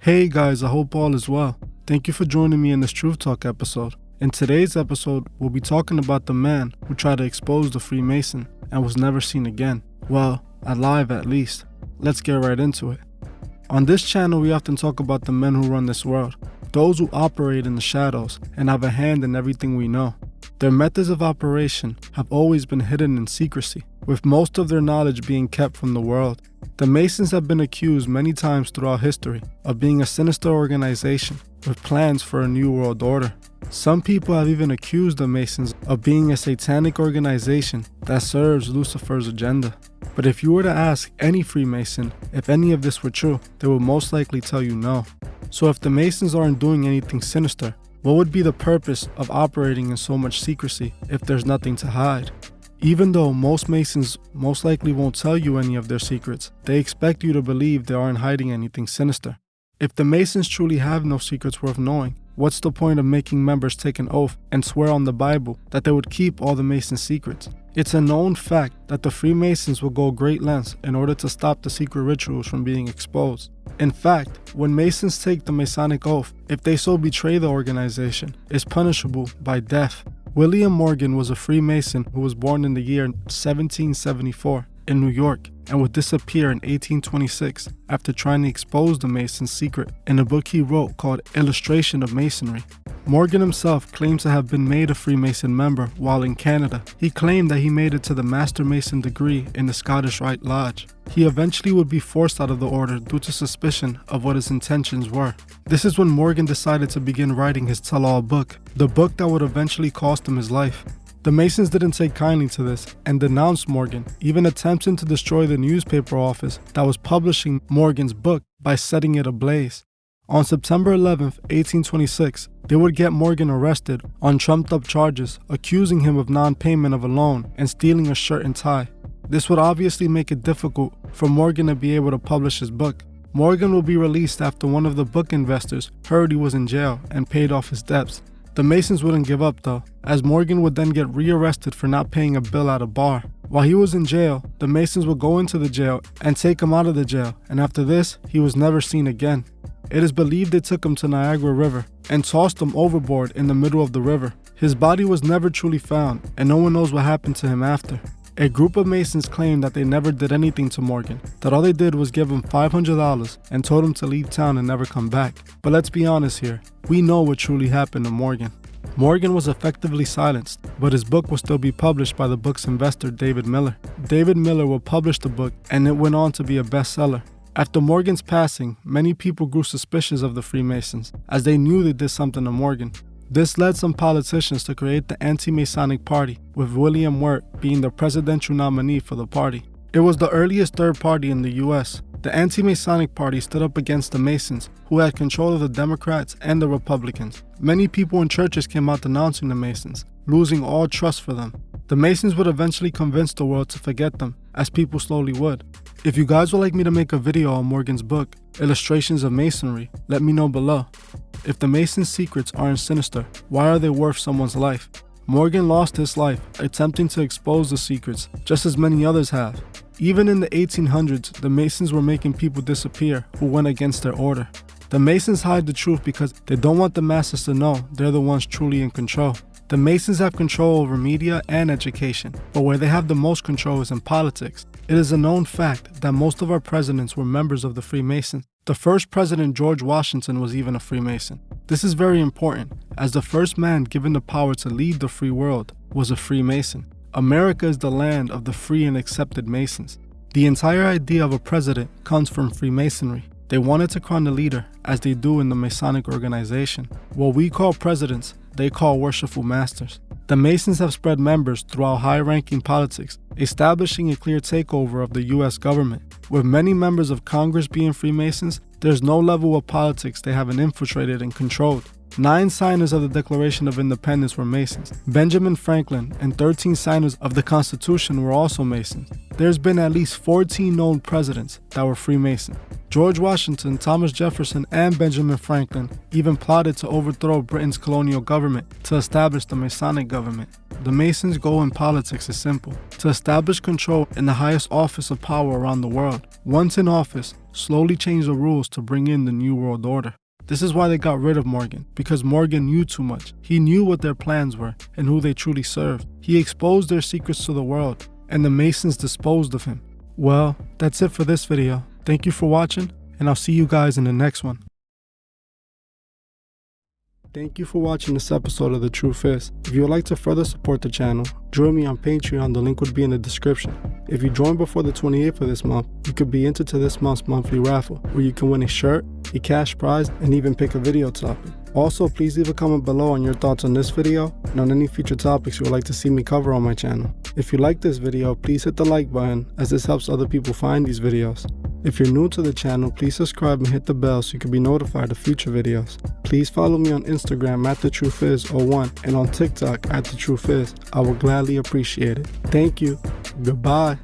Hey guys, I hope all is well. Thank you for joining me in this Truth Talk episode. In today's episode, we'll be talking about the man who tried to expose the Freemason and was never seen again. Well, alive at least. Let's get right into it. On this channel, we often talk about the men who run this world, those who operate in the shadows and have a hand in everything we know. Their methods of operation have always been hidden in secrecy, with most of their knowledge being kept from the world. The Masons have been accused many times throughout history of being a sinister organization with plans for a new world order. Some people have even accused the Masons of being a satanic organization that serves Lucifer's agenda. But if you were to ask any Freemason if any of this were true, they would most likely tell you no. So if the Masons aren't doing anything sinister, what would be the purpose of operating in so much secrecy if there's nothing to hide? Even though most Masons most likely won't tell you any of their secrets, they expect you to believe they aren't hiding anything sinister. If the Masons truly have no secrets worth knowing, what's the point of making members take an oath and swear on the Bible that they would keep all the Masons' secrets? It's a known fact that the Freemasons will go great lengths in order to stop the secret rituals from being exposed. In fact, when Masons take the Masonic oath, if they so betray the organization, it's punishable by death. William Morgan was a Freemason who was born in the year 1774 in New York and would disappear in 1826 after trying to expose the Mason's secret in a book he wrote called Illustration of Masonry. Morgan himself claims to have been made a Freemason member while in Canada. He claimed that he made it to the Master Mason degree in the Scottish Rite Lodge. He eventually would be forced out of the order due to suspicion of what his intentions were. This is when Morgan decided to begin writing his tell-all book, the book that would eventually cost him his life. The Masons didn't take kindly to this and denounced Morgan, even attempting to destroy the newspaper office that was publishing Morgan's book by setting it ablaze. On September 11, 1826, they would get Morgan arrested on trumped-up charges, accusing him of non-payment of a loan and stealing a shirt and tie. This would obviously make it difficult for Morgan to be able to publish his book. Morgan will be released after one of the book investors heard he was in jail and paid off his debts. The Masons wouldn't give up though, as Morgan would then get rearrested for not paying a bill at a bar. While he was in jail, the Masons would go into the jail and take him out of the jail, and after this, he was never seen again. It is believed they took him to Niagara River and tossed him overboard in the middle of the river. His body was never truly found, and no one knows what happened to him after. A group of Masons claimed that they never did anything to Morgan, that all they did was give him $500 and told him to leave town and never come back. But let's be honest here, we know what truly happened to Morgan. Morgan was effectively silenced, but his book will still be published by the book's investor David Miller. David Miller will publish the book, and it went on to be a bestseller. After Morgan's passing, many people grew suspicious of the Freemasons, as they knew they did something to Morgan. This led some politicians to create the AntiMasonic Party, with William Wirt being the presidential nominee for the party. It was the earliest third party in the US. The AntiMasonic Party stood up against the Masons, who had control of the Democrats and the Republicans. Many people in churches came out denouncing the Masons, losing all trust for them. The Masons would eventually convince the world to forget them, as people slowly would. If you guys would like me to make a video on Morgan's book, Illustrations of Masonry, let me know below. If the Masons' secrets aren't sinister, why are they worth someone's life? Morgan lost his life attempting to expose the secrets, just as many others have. Even in the 1800s, the Masons were making people disappear who went against their order. The Masons hide the truth because they don't want the masses to know they're the ones truly in control. The Masons have control over media and education, but where they have the most control is in politics. It is a known fact that most of our presidents were members of the Freemasons. The first president, George Washington, was even a Freemason. This is very important, as the first man given the power to lead the free world was a Freemason. America is the land of the free and accepted Masons. The entire idea of a president comes from Freemasonry. They wanted to crown the leader, as they do in the Masonic organization. What we call presidents, they call worshipful masters. The Masons have spread members throughout high-ranking politics, establishing a clear takeover of the US government. With many members of Congress being Freemasons, there's no level of politics they haven't infiltrated and controlled. 9 signers of the Declaration of Independence were Masons. Benjamin Franklin and 13 signers of the Constitution were also Masons. There's been at least 14 known presidents that were Freemasons. George Washington, Thomas Jefferson, and Benjamin Franklin even plotted to overthrow Britain's colonial government to establish the Masonic government. The Masons' goal in politics is simple: to establish control in the highest office of power around the world. Once in office, slowly change the rules to bring in the New World Order. This is why they got rid of Morgan, because Morgan knew too much. He knew what their plans were and who they truly served. He exposed their secrets to the world, and the Masons disposed of him. Well, that's it for this video. Thank you for watching, and I'll see you guys in the next one. Thank you for watching this episode of The Truth Is. If you would like to further support the channel, join me on Patreon. The link would be in the description. If you join before the 28th of this month, you could be entered to this month's monthly raffle, where you can win a shirt, a cash prize, and even pick a video topic. Also, please leave a comment below on your thoughts on this video and on any future topics you would like to see me cover on my channel. If you like this video, please hit the like button, as this helps other people find these videos. If you're new to the channel, please subscribe and hit the bell so you can be notified of future videos. Please follow me on Instagram at TheTruthIs01 and on TikTok at TheTruthIs. I will gladly appreciate it. Thank you. Goodbye.